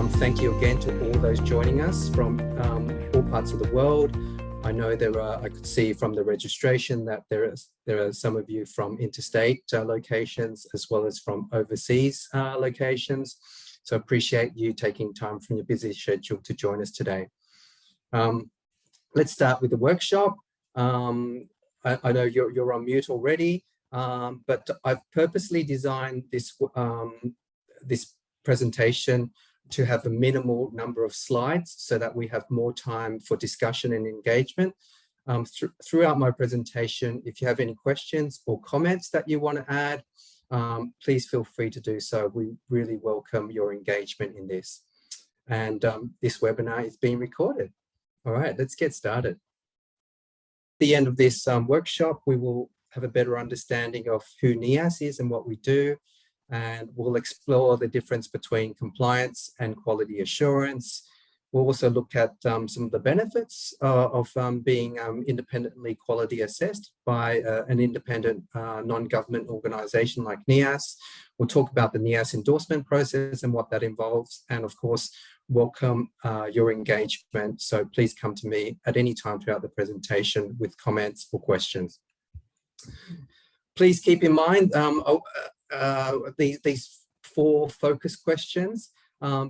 Thank you again to all those joining us from all parts of the world. I know I could see from the registration that there are some of you from interstate locations as well as from overseas locations. So appreciate you taking time from your busy schedule to join us today. Let's start with the workshop. I know you're on mute already, but I've purposely designed this presentation to have a minimal number of slides so that we have more time for discussion and engagement. Throughout my presentation, if you have any questions or comments that you want to add, please feel free to do so. We really welcome your engagement in this. And this webinar is being recorded. All right, let's get started. At the end of this workshop, we will have a better understanding of who NEAS is and what we do. And we'll explore the difference between compliance and quality assurance. We'll also look at some of the benefits of being independently quality assessed by an independent non-government organization like NEAS. We'll talk about the NEAS endorsement process and what that involves. And of course, welcome your engagement. So please come to me at any time throughout the presentation with comments or questions. Please keep in mind these 4 focus questions,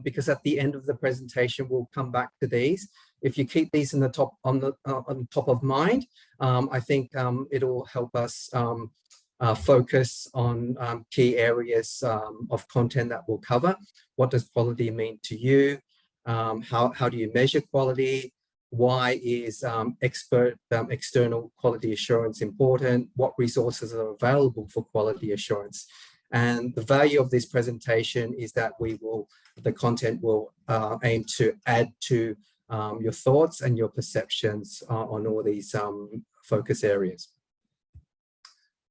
because at the end of the presentation we'll come back to these. If you keep these on top of mind, I think it'll help us focus on key areas of content that we'll cover. What does quality mean to you? How do you measure quality? Why is external quality assurance important? What resources are available for quality assurance? And the value of this presentation is that the content will aim to add to your thoughts and your perceptions on all these focus areas.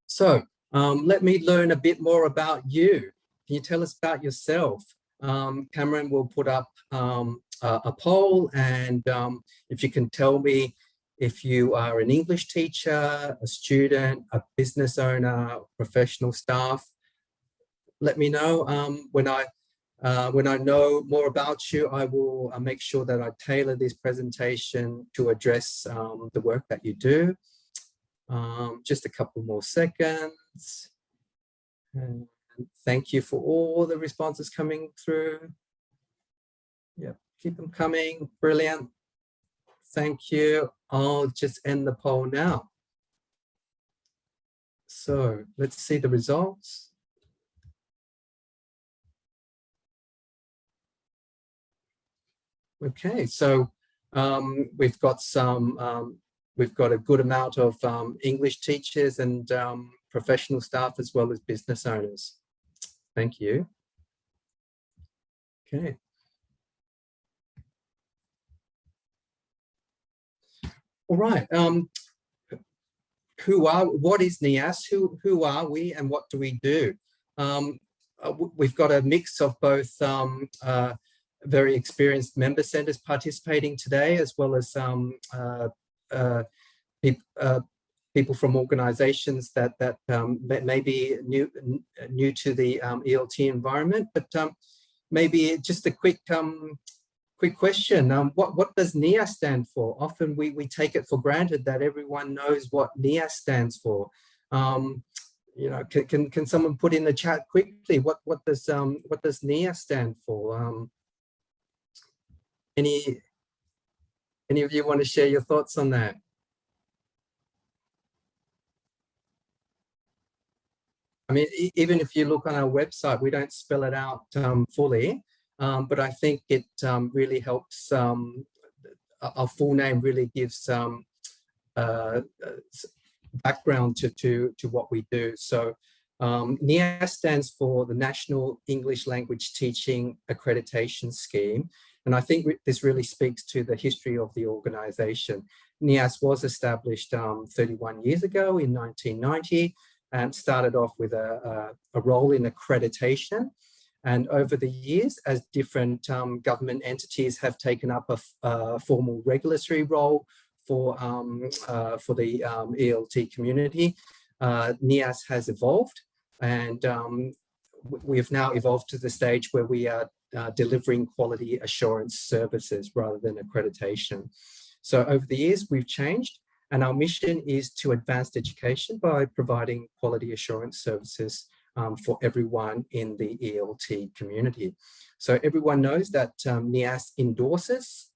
So let me learn a bit more about you. Can you tell us about yourself? Cameron will put up a poll, and if you can tell me if you are an English teacher, a student, a business owner, professional staff, let me know. When I know more about you, I will make sure that I tailor this presentation to address the work that you do. Just a couple more seconds. And thank you for all the responses coming through. Yeah, keep them coming. Brilliant. Thank you. I'll just end the poll now. So let's see the results. Okay, so we've got a good amount of English teachers and professional staff as well as business owners. Thank you. Okay. All right. What is NEAS? Who are we and what do we do? We've got a mix of both very experienced member centers participating today, as well as people from organizations that may be new to the ELT environment. But maybe just a quick question. What does NEAS stand for? Often we take it for granted that everyone knows what NEAS stands for. You know, can someone put in the chat quickly what does NEAS stand for? Any of you want to share your thoughts on that? I mean, even if you look on our website, we don't spell it out fully, but I think it really helps. Our full name really gives background to what we do. So NEAS stands for the National English Language Teaching Accreditation Scheme. And I think this really speaks to the history of the organization. NEAS was established 31 years ago in 1990 and started off with a role in accreditation. And over the years, as different government entities have taken up a formal regulatory role for the ELT community, NEAS has evolved, and we have now evolved to the stage where we are delivering quality assurance services rather than accreditation. So over the years, we've changed, and our mission is to advance education by providing quality assurance services for everyone in the ELT community. So everyone knows that NEAS endorses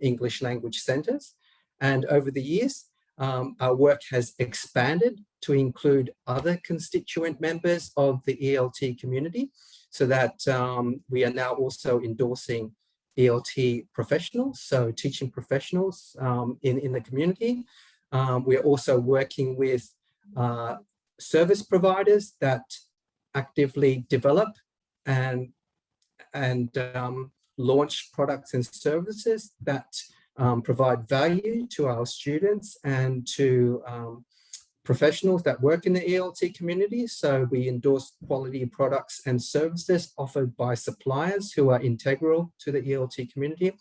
English language centres, and over the years, our work has expanded to include other constituent members of the ELT community, so that we are now also endorsing ELT professionals, so teaching professionals in the community. We are also working with service providers that actively develop and launch products and services that provide value to our students and to professionals that work in the ELT community. So we endorse quality products and services offered by suppliers who are integral to the ELT community.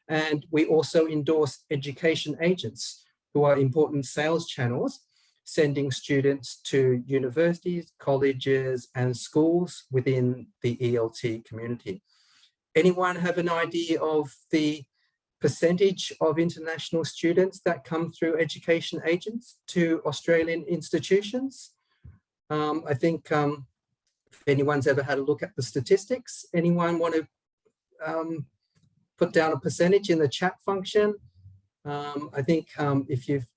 And we also endorse education agents who are important sales channels, sending students to universities, colleges, and schools within the ELT community. Anyone have an idea of the percentage of international students that come through education agents to Australian institutions? I think if anyone's ever had a look at the statistics, anyone want to put down a percentage in the chat function? I think if you've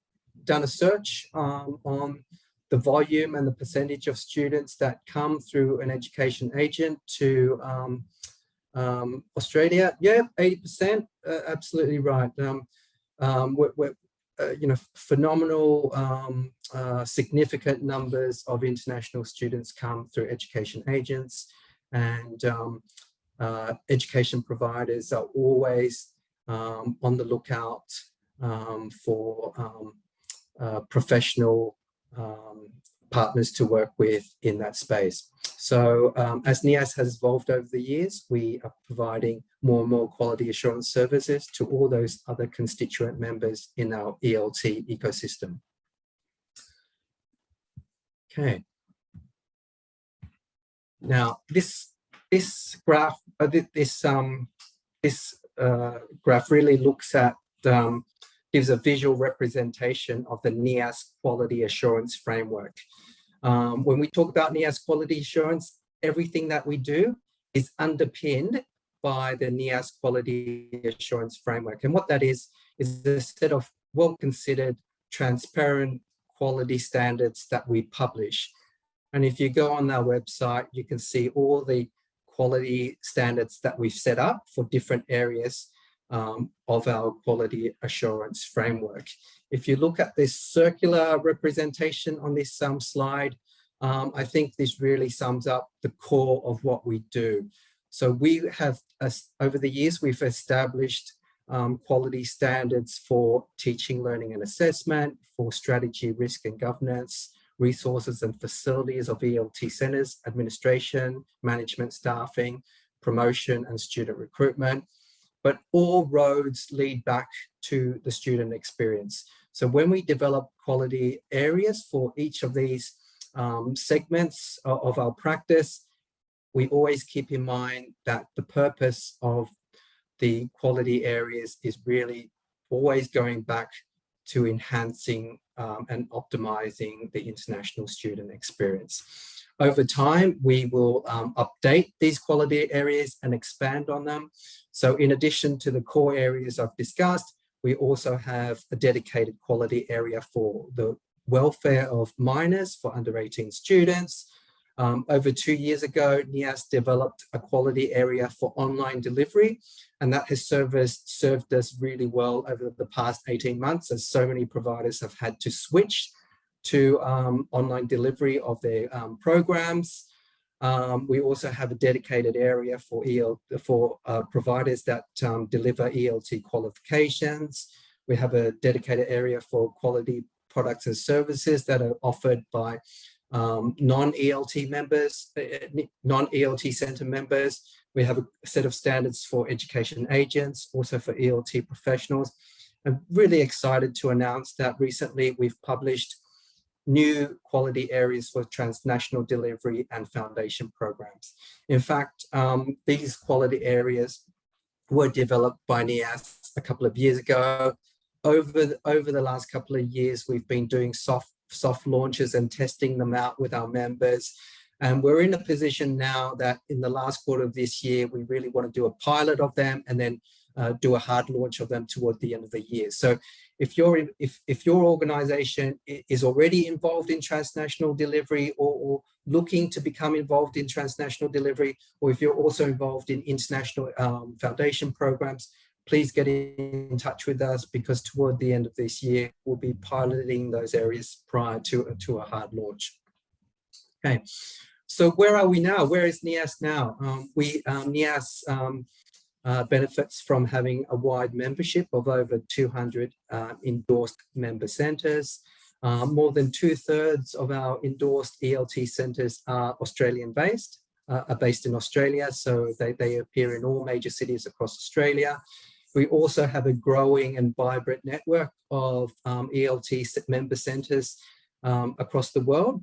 done a search on the volume and the percentage of students that come through an education agent to Australia, yeah, 80%, absolutely right. We're phenomenal, significant numbers of international students come through education agents, and education providers are always on the lookout for professional partners to work with in that space. So as NEAS has evolved over the years, we are providing more and more quality assurance services to all those other constituent members in our ELT ecosystem. Okay. Now this graph, graph really looks at, gives a visual representation of the NEAS quality assurance framework. When we talk about NEAS quality assurance, everything that we do is underpinned by the NEAS quality assurance framework. And what that is a set of well-considered, transparent quality standards that we publish. And if you go on our website, you can see all the quality standards that we've set up for different areas of our quality assurance framework. If you look at this circular representation on this slide, I think this really sums up the core of what we do. So we have, over the years, we've established quality standards for teaching, learning and assessment, for strategy, risk and governance, resources and facilities of ELT centres, administration, management, staffing, promotion and student recruitment. But all roads lead back to the student experience. So when we develop quality areas for each of these segments of our practice, we always keep in mind that the purpose of the quality areas is really always going back to enhancing and optimizing the international student experience. Over time, we will update these quality areas and expand on them. So in addition to the core areas I've discussed, we also have a dedicated quality area for the welfare of minors, for under 18 students. Over 2 years ago, NEAS developed a quality area for online delivery, and that has served us really well over the past 18 months, as so many providers have had to switch to online delivery of their programs. We also have a dedicated area for providers that deliver ELT qualifications. We have a dedicated area for quality products and services that are offered by non-ELT members, non-ELT centre members. We have a set of standards for education agents, also for ELT professionals. I'm really excited to announce that recently we've published new quality areas for transnational delivery and foundation programs. In fact, these quality areas were developed by NEAS a couple of years ago. Over the last couple of years, we've been doing soft launches and testing them out with our members. And we're in a position now that in the last quarter of this year, we really want to do a pilot of them and then do a hard launch of them toward the end of the year. So if your organization is already involved in transnational delivery or looking to become involved in transnational delivery, or if you're also involved in international foundation programs, please get in touch with us, because toward the end of this year, we'll be piloting those areas prior to a hard launch. Okay, so where are we now? Where is NEAS now? NEAS benefits from having a wide membership of over 200 endorsed member centres. More than 2/3 of our endorsed ELT centres are Australian-based, are based in Australia, so they appear in all major cities across Australia. We also have a growing and vibrant network of ELT member centres across the world,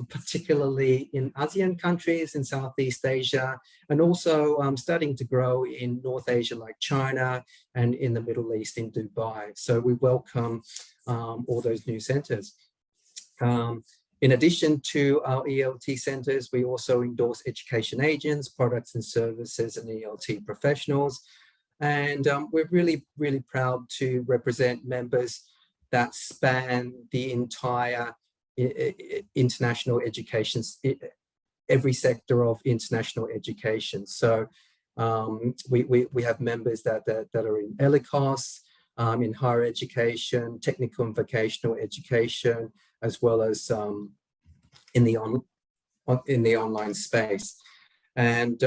particularly in ASEAN countries, in Southeast Asia, and also starting to grow in North Asia like China, and in the Middle East in Dubai. So we welcome all those new centres. In addition to our ELT centres, we also endorse education agents, products and services, and ELT professionals. And we're really, really proud to represent members that span the entire international education, every sector of international education. So we have members that are in ELICOS, in higher education, technical and vocational education, as well as in the online space. And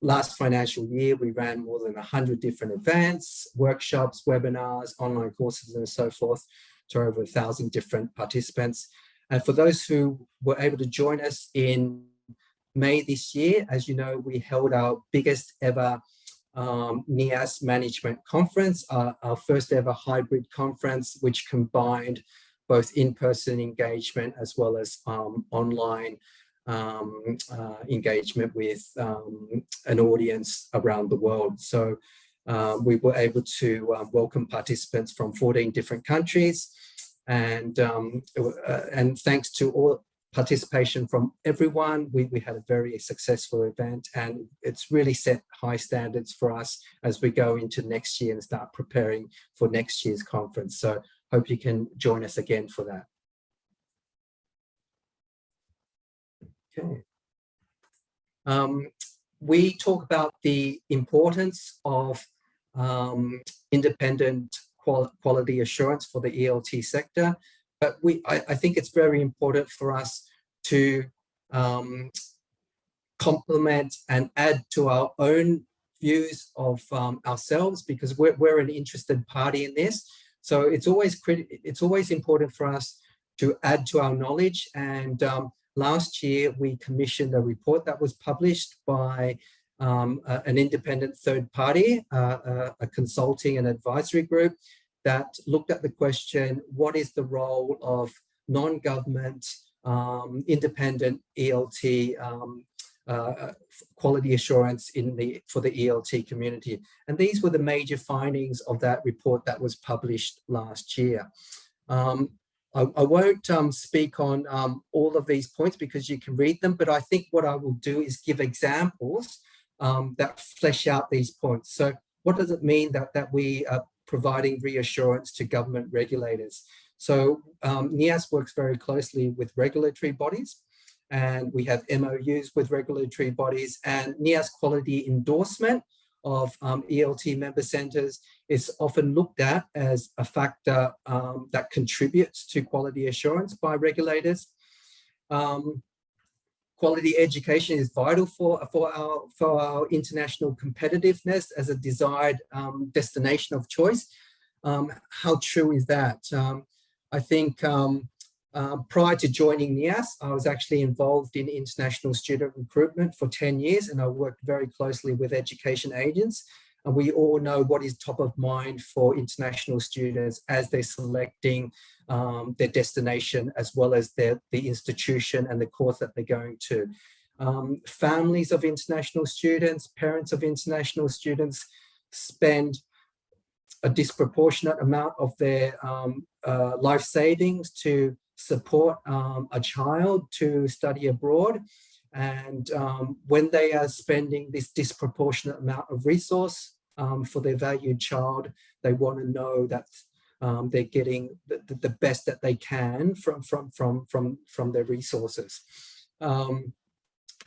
last financial year, we ran more than 100 different events, workshops, webinars, online courses, and so forth, to over 1,000 different participants. And for those who were able to join us in May this year, as you know, we held our biggest ever NEAS management conference, our first ever hybrid conference, which combined both in-person engagement as well as online engagement with an audience around the world. So we were able to welcome participants from 14 different countries, and thanks to all participation from everyone, we had a very successful event, and it's really set high standards for us as we go into next year and start preparing for next year's conference. So hope you can join us again for that. Okay. We talk about the importance of independent quality assurance for the ELT sector, but I think it's very important for us to complement and add to our own views of ourselves, because we're an interested party in this. So it's always important for us to add to our knowledge. And last year, we commissioned a report that was published by an independent third party, a consulting and advisory group, that looked at the question, what is the role of non-government independent ELT quality assurance for the ELT community? And these were the major findings of that report that was published last year. I won't speak on all of these points because you can read them, but I think what I will do is give examples that flesh out these points. So what does it mean that we are providing reassurance to government regulators? So NEAS works very closely with regulatory bodies, and we have MOUs with regulatory bodies, and NEAS quality endorsement of ELT member centres is often looked at as a factor that contributes to quality assurance by regulators. Quality education is vital for our international competitiveness as a desired destination of choice. How true is that? I think prior to joining NEAS, I was actually involved in international student recruitment for 10 years, and I worked very closely with education agents And we all know what is top of mind for international students as they're selecting their destination, as well as the institution and the course that they're going to. Families of international students, parents of international students spend a disproportionate amount of their life savings to support a child to study abroad. And when they are spending this disproportionate amount of resource for their valued child, they want to know that they're getting the best that they can from their resources.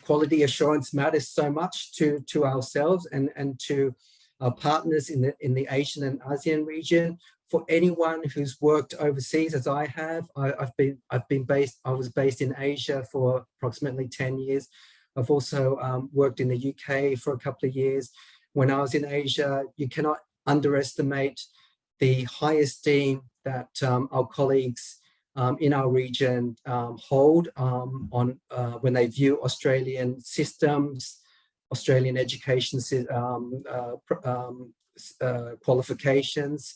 Quality assurance matters so much to ourselves and to our partners in the Asian and ASEAN region. For anyone who's worked overseas, as I have, I was based in Asia for approximately 10 years. I've also worked in the UK for a couple of years. When I was in Asia, you cannot underestimate the high esteem that our colleagues in our region hold when they view Australian systems, Australian education qualifications.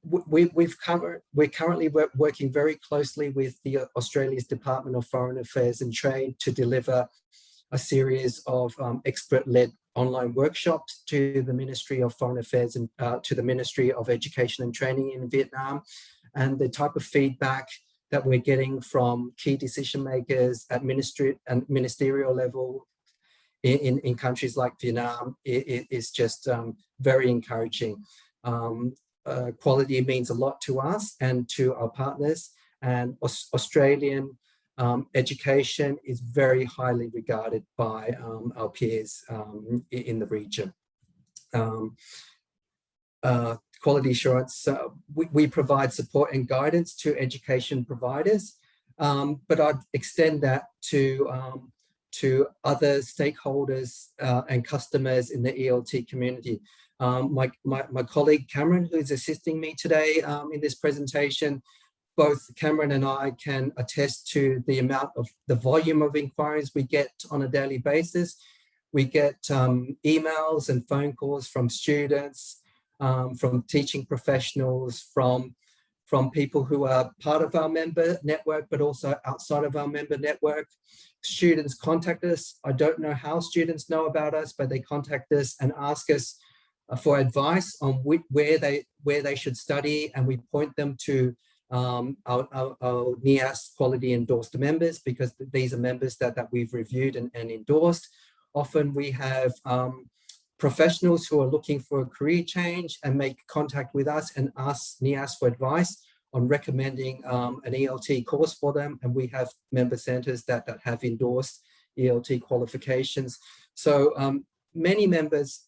We're currently working very closely with the Australia's Department of Foreign Affairs and Trade to deliver a series of expert-led online workshops to the Ministry of Foreign Affairs and to the Ministry of Education and Training in Vietnam. And the type of feedback that we're getting from key decision makers at ministerial level in countries like Vietnam is just very encouraging. Quality means a lot to us and to our partners, and Australian education is very highly regarded by our peers in the region. Quality assurance, we provide support and guidance to education providers, but I'd extend that to other stakeholders and customers in the ELT community. My colleague Cameron, who's assisting me today in this presentation, both Cameron and I can attest to the volume of inquiries we get on a daily basis. We get emails and phone calls from students, from teaching professionals, from people who are part of our member network, but also outside of our member network. Students contact us. I don't know how students know about us, but they contact us and ask us for advice on where they should study, and we point them to our NEAS quality endorsed members, because these are members that we've reviewed and endorsed. Often we have professionals who are looking for a career change and make contact with us and ask NEAS for advice on recommending an ELT course for them, and we have member centres that have endorsed ELT qualifications. So many members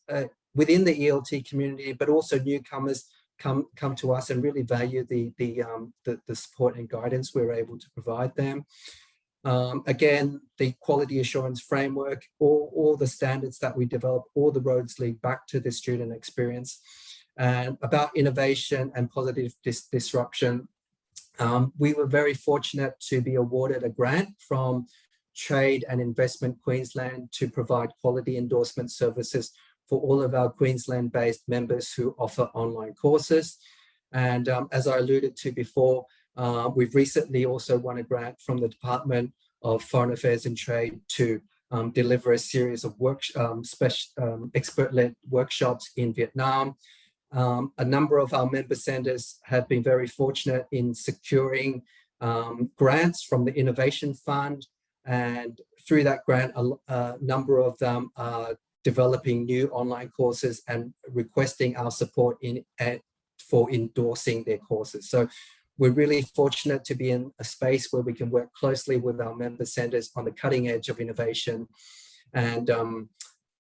within the ELT community, but also newcomers, come to us and really value the support and guidance we're able to provide them. Again, the quality assurance framework, all the standards that we develop, all the roads lead back to the student experience. And about innovation and positive disruption, we were very fortunate to be awarded a grant from Trade and Investment Queensland to provide quality endorsement services for all of our Queensland-based members who offer online courses. And as I alluded to before, we've recently also won a grant from the Department of Foreign Affairs and Trade to deliver a series of expert-led workshops in Vietnam. A number of our member centres have been very fortunate in securing grants from the Innovation Fund, and through that grant, a number of them are developing new online courses and requesting our support for endorsing their courses. So we're really fortunate to be in a space where we can work closely with our member centres on the cutting edge of innovation and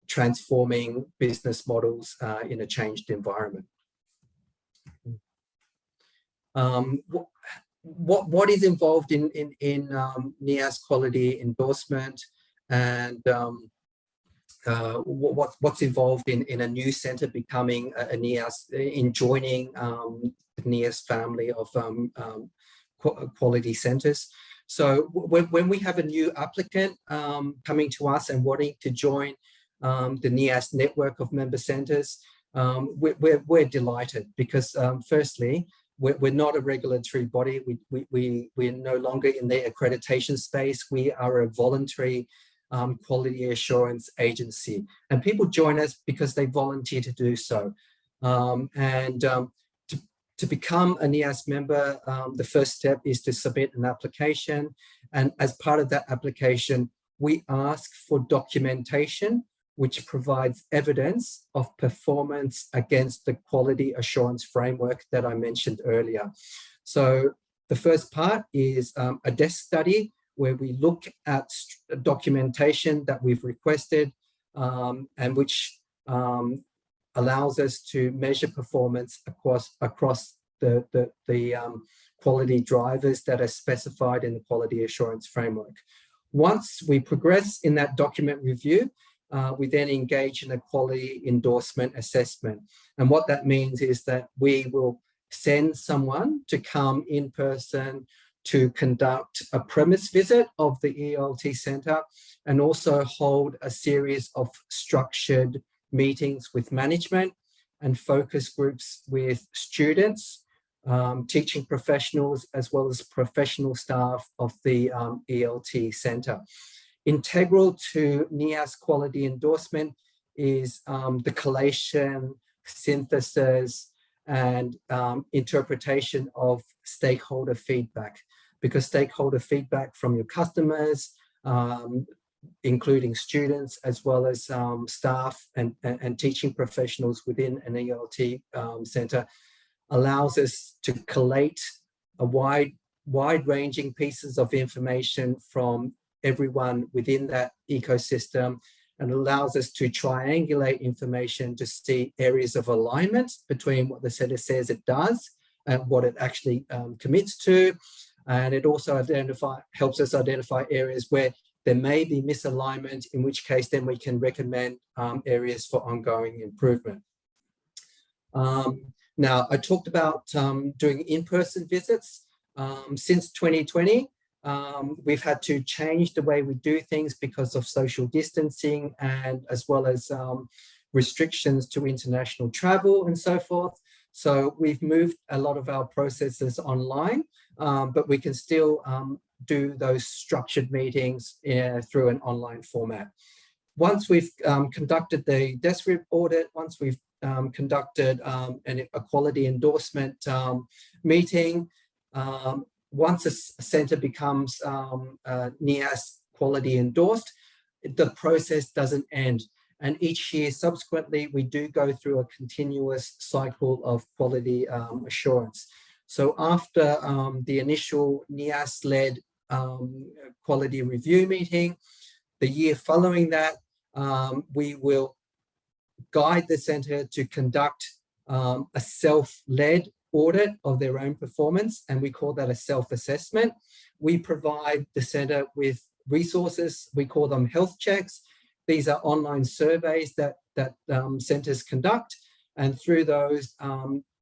transforming business models in a changed environment. What is involved in NEAS quality endorsement, and what's involved in a new centre becoming a NEAS, in joining the NEAS family of quality centres. So when we have a new applicant coming to us and wanting to join the NEAS network of member centres, we're delighted because firstly, we're not a regulatory body. We're no longer in the accreditation space. We are a voluntary quality assurance agency, and people join us because they volunteer to do so. To become a NEAS member, the first step is to submit an application, and as part of that application, we ask for documentation which provides evidence of performance against the quality assurance framework that I mentioned earlier. So the first part is a desk study where we look at documentation that we've requested and which allows us to measure performance across the quality drivers that are specified in the quality assurance framework. Once we progress in that document review, we then engage in a quality endorsement assessment. And what that means is that we will send someone to come in person to conduct a premise visit of the ELT Centre and also hold a series of structured meetings with management and focus groups with students, teaching professionals, as well as professional staff of the ELT Centre. Integral to NEAS quality endorsement is the collation, synthesis, and interpretation of stakeholder feedback, because stakeholder feedback from your customers, including students, as well as staff and teaching professionals within an ELT centre, allows us to collate a wide-ranging pieces of information from everyone within that ecosystem, and allows us to triangulate information to see areas of alignment between what the centre says it does and what it actually commits to. And it also helps us identify areas where there may be misalignment, in which case then we can recommend areas for ongoing improvement. Now, I talked about doing in-person visits. Since 2020, we've had to change the way we do things because of social distancing and as well as restrictions to international travel and so forth. So we've moved a lot of our processes online, but we can still do those structured meetings through an online format. Once we've conducted the desk audit, once we've conducted a quality endorsement meeting, once a centre becomes NEAS quality endorsed, the process doesn't end. And each year subsequently, we do go through a continuous cycle of quality assurance. So after the initial NEAS-led quality review meeting, the year following that, we will guide the centre to conduct a self-led audit of their own performance, and we call that a self-assessment. We provide the centre with resources, we call them health checks. These are online surveys that centres conduct, and through those,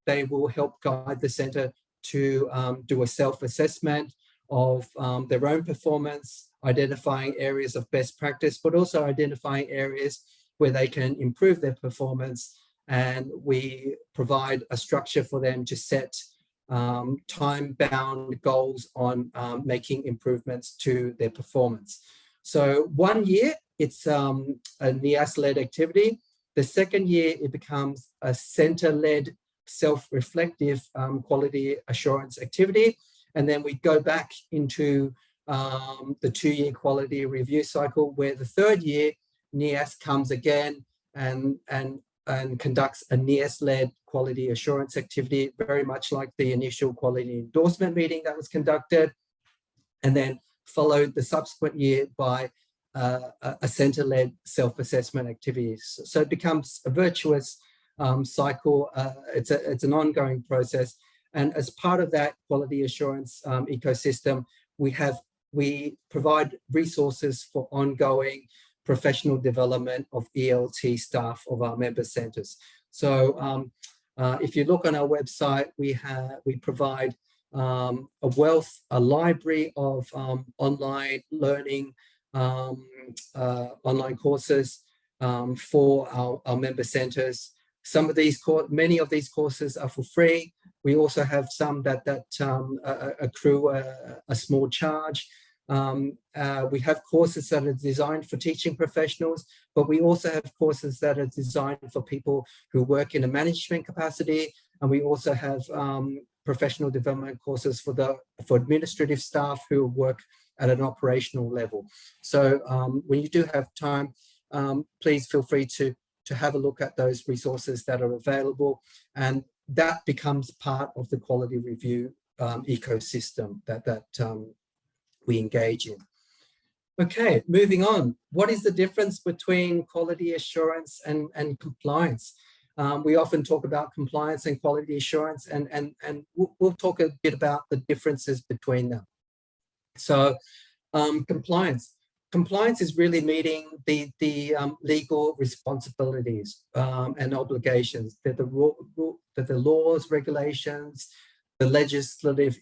they will help guide the centre to do a self-assessment of their own performance, identifying areas of best practice, but also identifying areas where they can improve their performance. And we provide a structure for them to set time-bound goals on making improvements to their performance. So 1 year, it's a NEAS-led activity. The second year, it becomes a centre-led, self-reflective quality assurance activity. And then we go back into the 2-year quality review cycle, where the third year, NEAS comes again and conducts a NEAS-led quality assurance activity, very much like the initial quality endorsement meeting that was conducted, and then followed the subsequent year by a centre-led self-assessment activities. So it becomes a virtuous cycle. It's an ongoing process. And as part of that quality assurance ecosystem, we provide resources for ongoing professional development of ELT staff of our member centres. So if you look on our website, we provide a library of online learning, online courses for our member centres. Many of these courses are for free. We also have some that accrue a small charge. We have courses that are designed for teaching professionals, but we also have courses that are designed for people who work in a management capacity, and we also have professional development courses for administrative staff who work at an operational level. So when you do have time, please feel free to have a look at those resources that are available, and that becomes part of the quality review ecosystem that we engage in. Okay, moving on. What is the difference between quality assurance and compliance? We often talk about compliance and quality assurance, and we'll talk a bit about the differences between them. So compliance. Compliance is really meeting the legal responsibilities and obligations that the laws, regulations, the legislative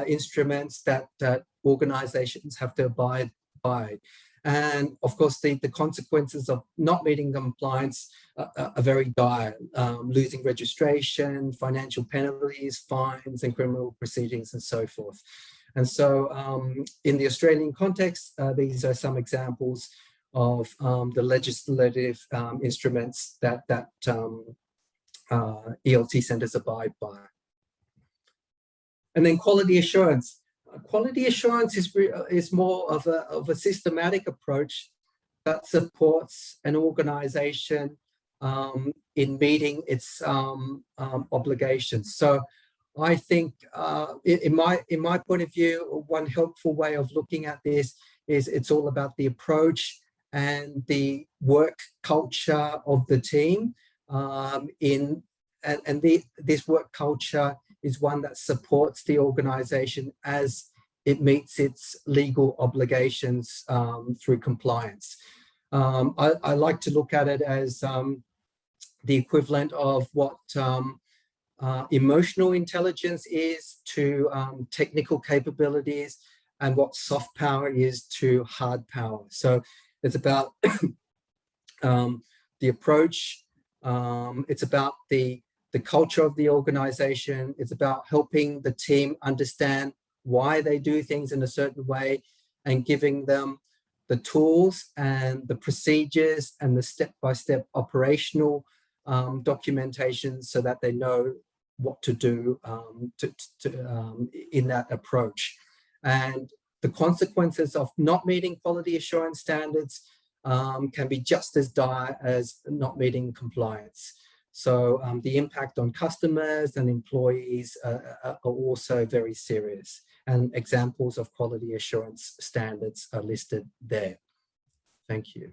instruments that organizations have to abide by. And of course, the consequences of not meeting compliance are very dire, losing registration, financial penalties, fines, and criminal proceedings, and so forth. And so in the Australian context, these are some examples of the legislative instruments that ELT centres abide by. And then quality assurance. Quality assurance is more of a systematic approach that supports an organisation in meeting its obligations. So I think, in my point of view, one helpful way of looking at this is it's all about the approach and the work culture of the team. This work culture is one that supports the organisation as it meets its legal obligations through compliance. I like to look at it as the equivalent of what emotional intelligence is to technical capabilities, and what soft power is to hard power. So it's about the approach, it's about the culture of the organization, it's about helping the team understand why they do things in a certain way, and giving them the tools and the procedures and the step-by-step operational documentation so that they know what to do in that approach. And the consequences of not meeting quality assurance standards can be just as dire as not meeting compliance. So the impact on customers and employees are also very serious, and examples of quality assurance standards are listed there. Thank you.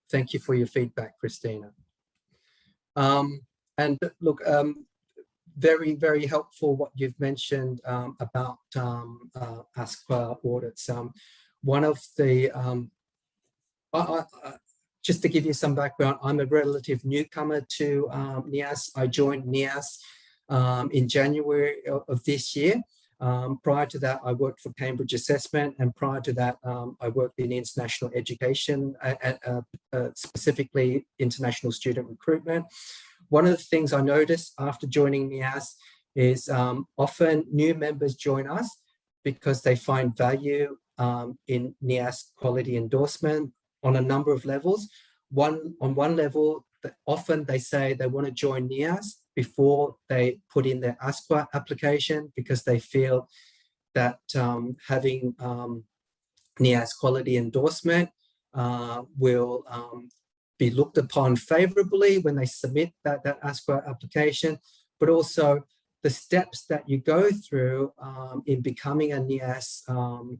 Thank you for your feedback, Christina. And look, very, very helpful what you've mentioned about ASQA audits. One of the, just to give you some background, I'm a relative newcomer to NEAS. I joined NEAS in January of this year. Prior to that, I worked for Cambridge Assessment, and prior to that, I worked in international education, specifically international student recruitment. One of the things I noticed after joining NEAS is often new members join us because they find value in NEAS quality endorsement on a number of levels. On one level, often they say they want to join NEAS before they put in their ASQA application, because they feel that having NEAS quality endorsement will be looked upon favorably when they submit that ASQA application, but also the steps that you go through in becoming a NEAS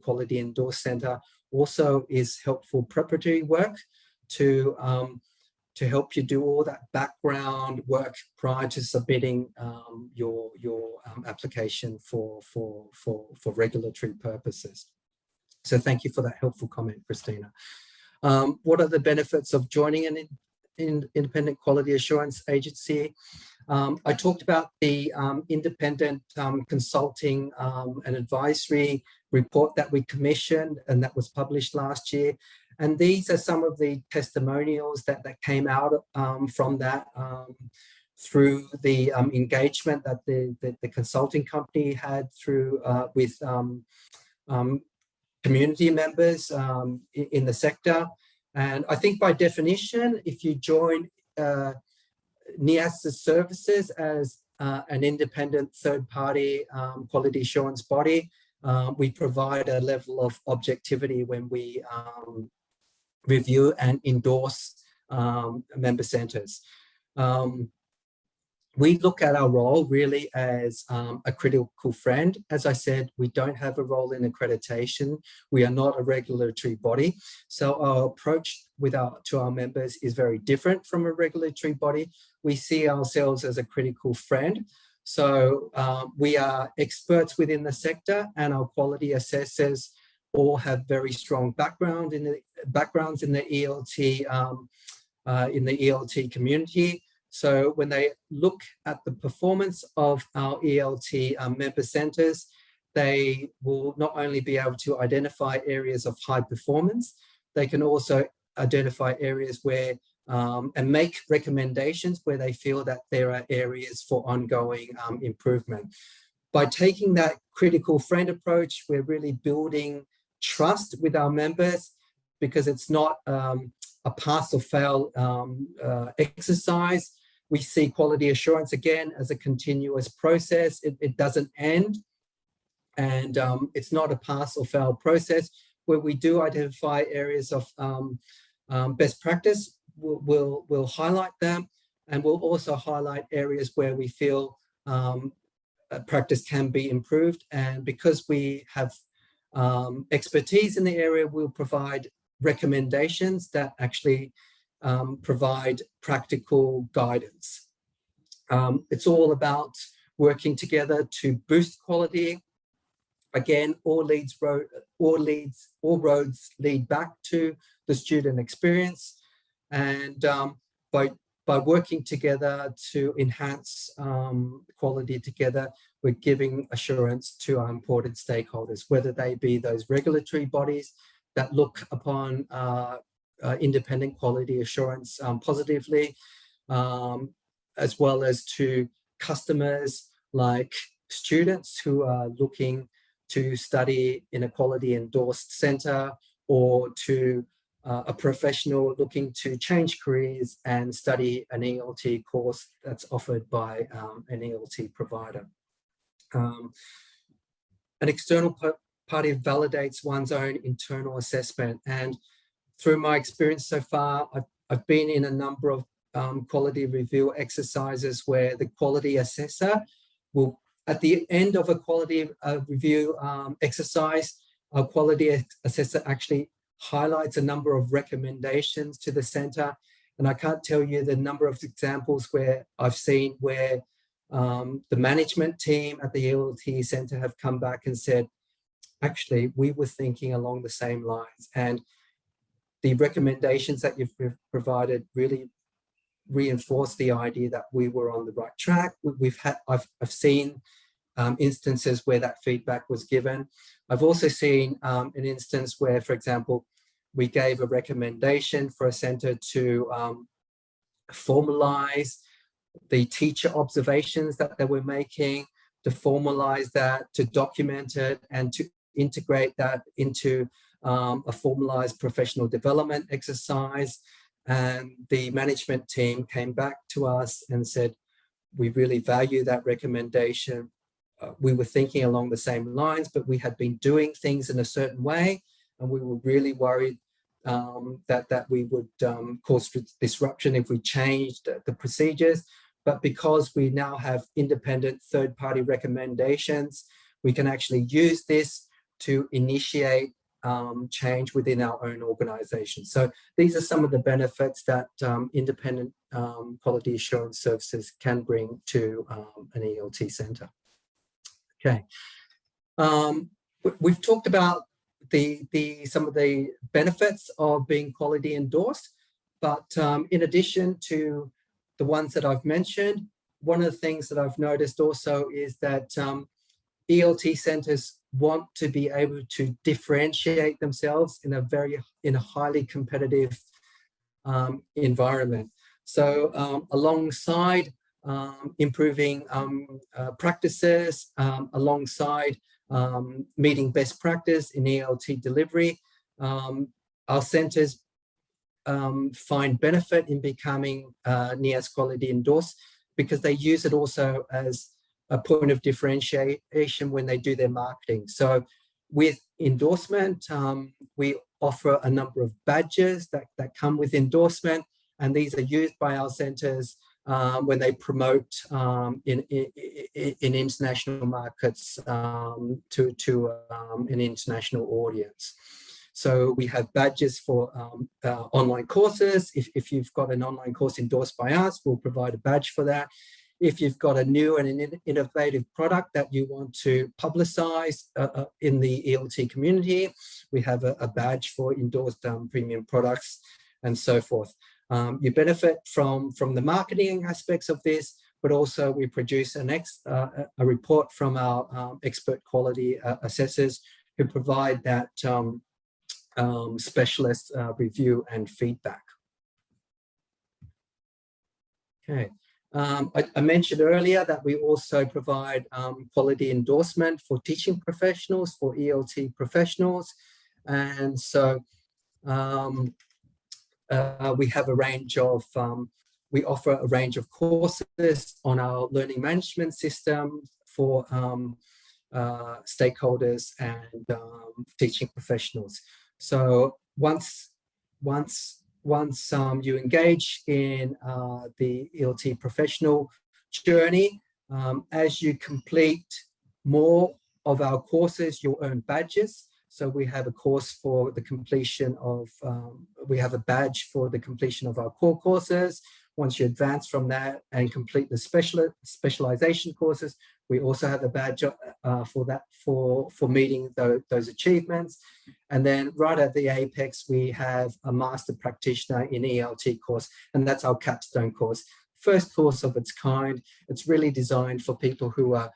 quality endorsed centre also is helpful preparatory work to help you do all that background work prior to submitting your application for regulatory purposes. So thank you for that helpful comment, Christina. What are the benefits of joining an independent quality assurance agency? I talked about the independent consulting and advisory report that we commissioned, and that was published last year. And these are some of the testimonials that came out from that through the engagement that the consulting company had through with community members in the sector. And I think by definition, if you join NEAS services as an independent third-party quality assurance body, we provide a level of objectivity when we review and endorse member centres. We look at our role really as a critical friend. As I said, we don't have a role in accreditation. We are not a regulatory body. So our approach to our members is very different from a regulatory body. We see ourselves as a critical friend. So we are experts within the sector, and our quality assessors all have very strong backgrounds in the ELT community. So when they look at the performance of our ELT member centres, they will not only be able to identify areas of high performance, they can also identify areas where and make recommendations where they feel that there are areas for ongoing improvement. By taking that critical friend approach, we're really building trust with our members, because it's not a pass or fail exercise. We see quality assurance again as a continuous process. It doesn't end, and it's not a pass or fail process. Where we do identify areas of best practice, we'll highlight them, and we'll also highlight areas where we feel practice can be improved. And because we have expertise in the area, we'll provide recommendations that actually provide practical guidance. It's all about working together to boost quality. Again, all roads lead back to the student experience, and by working together to enhance quality together, we're giving assurance to our important stakeholders, whether they be those regulatory bodies that look upon independent quality assurance positively, as well as to customers like students who are looking to study in a quality endorsed centre, or to a professional looking to change careers and study an ELT course that's offered by an ELT provider. An external party validates one's own internal assessment, and through my experience so far, I've been in a number of quality review exercises where the quality assessor will, at the end of a quality review exercise, our quality assessor actually highlights a number of recommendations to the centre. And I can't tell you the number of examples where I've seen where the management team at the ELT centre have come back and said, actually, we were thinking along the same lines. And the recommendations that you've provided really reinforce the idea that we were on the right track. I've seen instances where that feedback was given. I've also seen an instance where, for example, we gave a recommendation for a centre to formalise the teacher observations that they were making, to formalise that, to document it, and to integrate that into a formalised professional development exercise. And the management team came back to us and said, we really value that recommendation. We were thinking along the same lines, but we had been doing things in a certain way, and we were really worried that we would cause disruption if we changed the procedures. But because we now have independent third-party recommendations, we can actually use this to initiate change within our own organisation. So these are some of the benefits that independent quality assurance services can bring to an ELT centre. Okay, we've talked about some of the benefits of being quality endorsed, but in addition to the ones that I've mentioned, one of the things that I've noticed also is that ELT centres want to be able to differentiate themselves in a highly competitive environment. So alongside improving practices, alongside meeting best practice in ELT delivery, our centres find benefit in becoming NEAS quality endorsed, because they use it also as a point of differentiation when they do their marketing. So with Endorsement, we offer a number of badges that come with Endorsement, and these are used by our centres when they promote in international markets to an international audience. So we have badges for online courses. If you've got an online course endorsed by us, we'll provide a badge for that. If you've got a new and an innovative product that you want to publicize in the ELT community, we have a badge for endorsed premium products and so forth. You benefit from the marketing aspects of this, but also we produce a report from our expert quality assessors who provide that specialist review and feedback. Okay. I mentioned earlier that we also provide quality endorsement for teaching professionals, for ELT professionals. And so we have a range of, we offer a range of courses on our learning management system for stakeholders and teaching professionals. So once you engage in the ELT professional journey, as you complete more of our courses, you'll earn badges. So we have a course for the completion of, we have a badge for the completion of our core courses. Once you advance from that and complete the specialization courses, we also have a badge for that, for meeting those achievements. And then right at the apex, we have a master practitioner in ELT course, and that's our capstone course. First course of its kind. It's really designed for people who are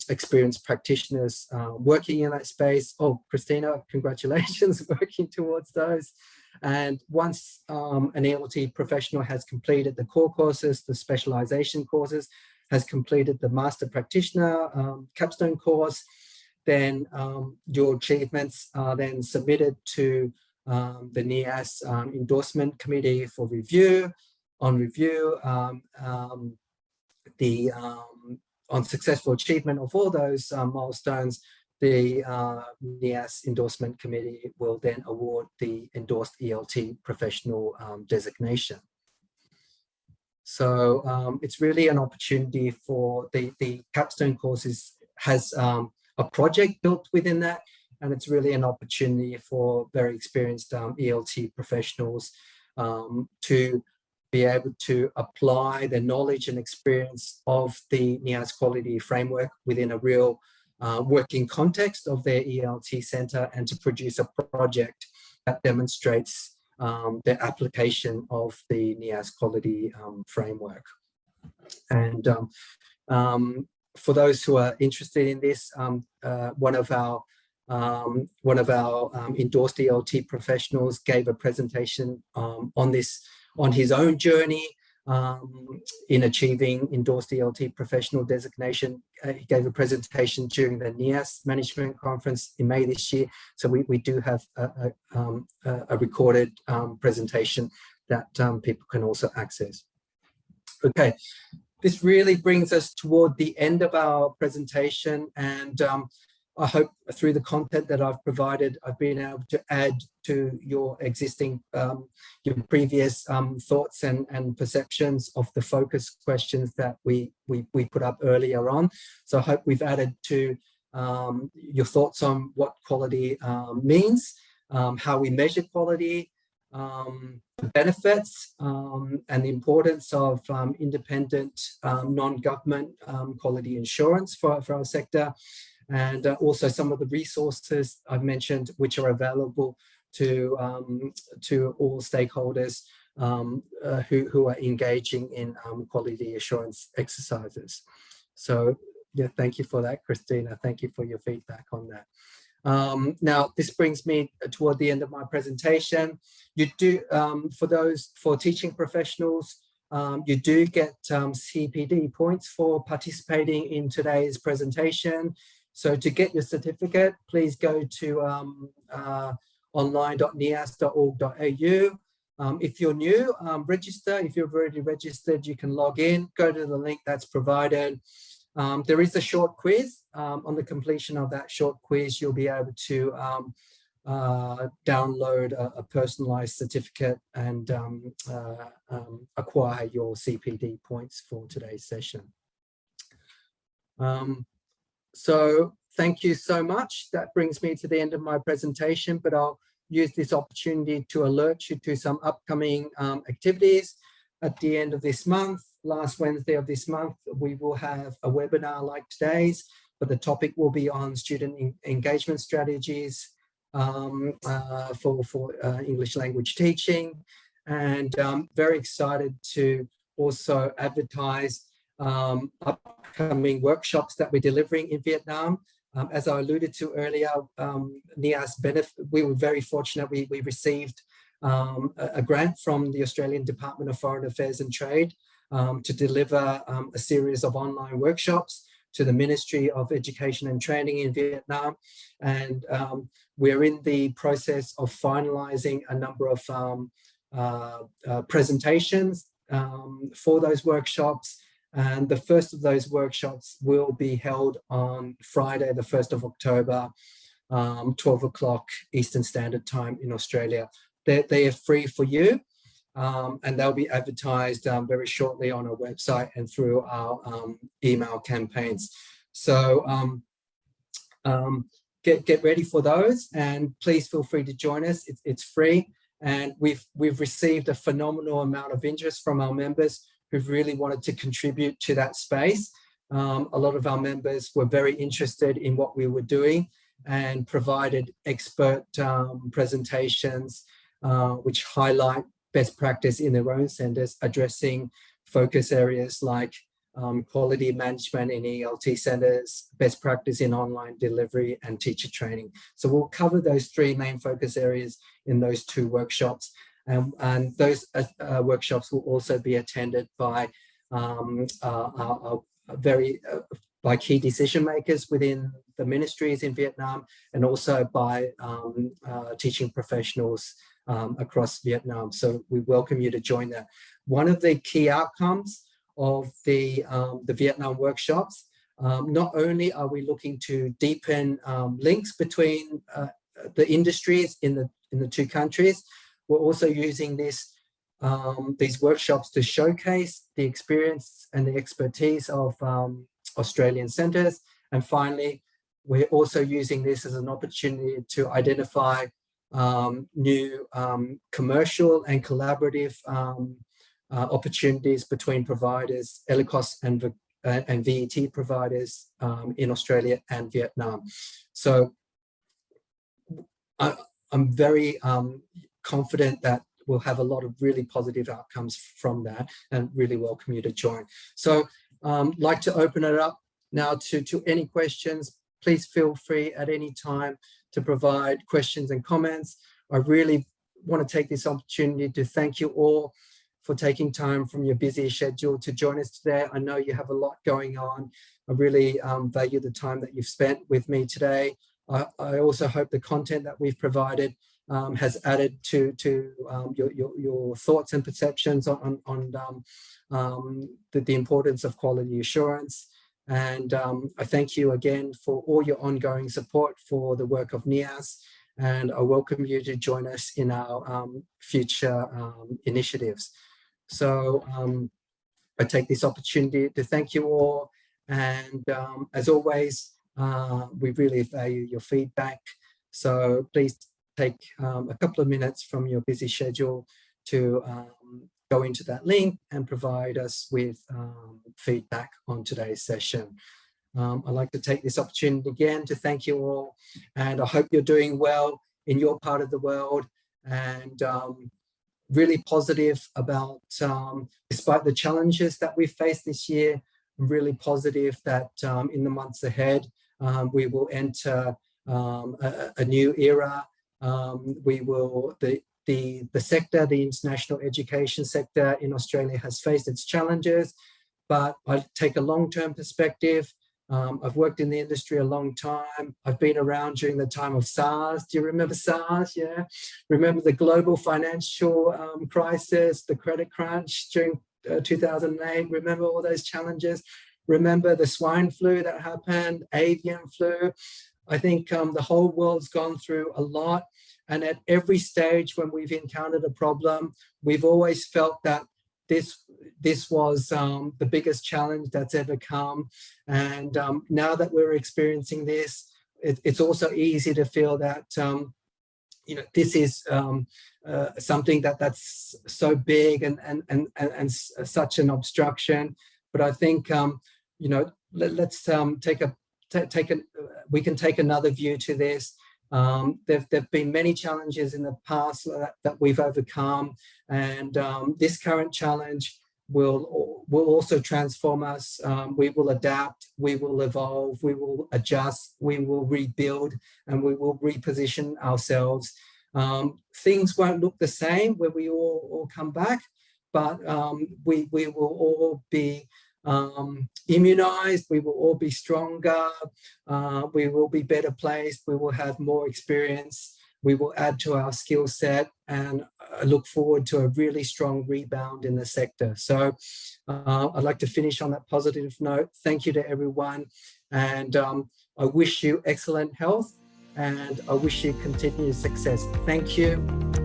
experienced practitioners working in that space. Oh, Christina, congratulations, working towards those. And once an ELT professional has completed the core courses, the specialization courses, has completed the master practitioner capstone course, then your achievements are then submitted to the NEAS endorsement committee for review. On review, on successful achievement of all those milestones, the NEAS endorsement committee will then award the endorsed ELT professional designation. So it's really an opportunity for the capstone courses has a project built within that, and it's really an opportunity for very experienced ELT professionals to be able to apply the knowledge and experience of the NEAS quality framework within a real working context of their ELT centre, and to produce a project that demonstrates the application of the NEAS quality framework. And for those who are interested in this, one of our endorsed ELT professionals gave a presentation on his own journey in achieving endorsed ELT professional designation. He gave a presentation during the NEAS management conference in May this year. So we do have a recorded presentation that people can also access. Okay, this really brings us toward the end of our presentation, and I hope through the content that I've provided, I've been able to add to your existing, your previous thoughts and perceptions of the focus questions that we put up earlier on. So I hope we've added to your thoughts on what quality means, how we measure quality, the benefits and the importance of independent non-government quality assurance for our sector, and also some of the resources I've mentioned, which are available to all stakeholders who are engaging in quality assurance exercises. So Yeah, thank you for that, Christina. Thank you for your feedback on that. Now, this brings me toward the end of my presentation. You do, for teaching professionals, you do get CPD points for participating in today's presentation. So to get your certificate, please go to online.neas.org.au. If you're new, register. If you've already registered, you can log in, go to the link that's provided. There is a short quiz. On the completion of that short quiz, you'll be able to download a personalized certificate and acquire your CPD points for today's session. So thank you so much. That brings me to the end of my presentation, but I'll use this opportunity to alert you to some upcoming activities. At the end of this month, last Wednesday of this month, we will have a webinar like today's, but the topic will be on student engagement strategies for English language teaching. And I'm very excited to also advertise upcoming workshops that we're delivering in Vietnam. As I alluded to earlier, NEAS benefit, we were very fortunate. We received a grant from the Australian Department of Foreign Affairs and Trade to deliver a series of online workshops to the Ministry of Education and Training in Vietnam. And we're in the process of finalizing a number of presentations for those workshops. And the first of those workshops will be held on Friday, the 1st of October, 12 o'clock Eastern Standard Time in Australia. They are free for you, and they'll be advertised very shortly on our website and through our email campaigns. So get ready for those, and please feel free to join us. It's free, and we've received a phenomenal amount of interest from our members who've really wanted to contribute to that space. A lot of our members were very interested in what we were doing and provided expert presentations which highlight best practice in their own centers, addressing focus areas like quality management in ELT centers, best practice in online delivery, and teacher training. So we'll cover those three main focus areas in those two workshops. And those workshops will also be attended by by key decision makers within the ministries in Vietnam, and also by teaching professionals across Vietnam. So we welcome you to join that. One of the key outcomes of the Vietnam workshops, not only are we looking to deepen links between the industries in the two countries, we're also using these workshops to showcase the experience and the expertise of Australian centres. And finally, we're also using this as an opportunity to identify new commercial and collaborative opportunities between providers, ELICOS and VET providers in Australia and Vietnam. So I'm very confident that we'll have a lot of really positive outcomes from that, and really welcome you to join. So like to open it up now to any questions. Please feel free at any time to provide questions and comments. I really want to take this opportunity to thank you all for taking time from your busy schedule to join us today. I know you have a lot going on. I really value the time that you've spent with me today. I also hope the content that we've provided has added to your thoughts and perceptions on the importance of quality assurance. And I thank you again for all your ongoing support for the work of NEAS, and I welcome you to join us in our future initiatives. So I take this opportunity to thank you all, and as always, we really value your feedback. So please take a couple of minutes from your busy schedule to go into that link and provide us with feedback on today's session. I'd like to take this opportunity again to thank you all, and I hope you're doing well in your part of the world, and really positive about, despite the challenges that we've faced this year, I'm really positive that in the months ahead, we will enter a new era. The sector, the international education sector in Australia has faced its challenges, but I take a long-term perspective. I've worked in the industry a long time. I've been around during the time of SARS. Do you remember SARS? Yeah. Remember the global financial crisis, the credit crunch during 2008? Remember all those challenges? Remember the swine flu that happened, avian flu? I think the whole world's gone through a lot. And at every stage when we've encountered a problem, we've always felt that this was the biggest challenge that's ever come. And now that we're experiencing this, it's also easy to feel that this is something that's so big and such an obstruction. But I think let's we can take another view to this. There've been many challenges in the past that we've overcome, and this current challenge will also transform us. We will adapt, we will evolve, we will adjust, we will rebuild, and we will reposition ourselves. Things won't look the same when we all come back, but we will all be immunized, we will all be stronger, we will be better placed, we will have more experience, we will add to our skill set, and I look forward to a really strong rebound in the sector. So I'd like to finish on that positive note. Thank you to everyone, and I wish you excellent health, and I wish you continued success. Thank you.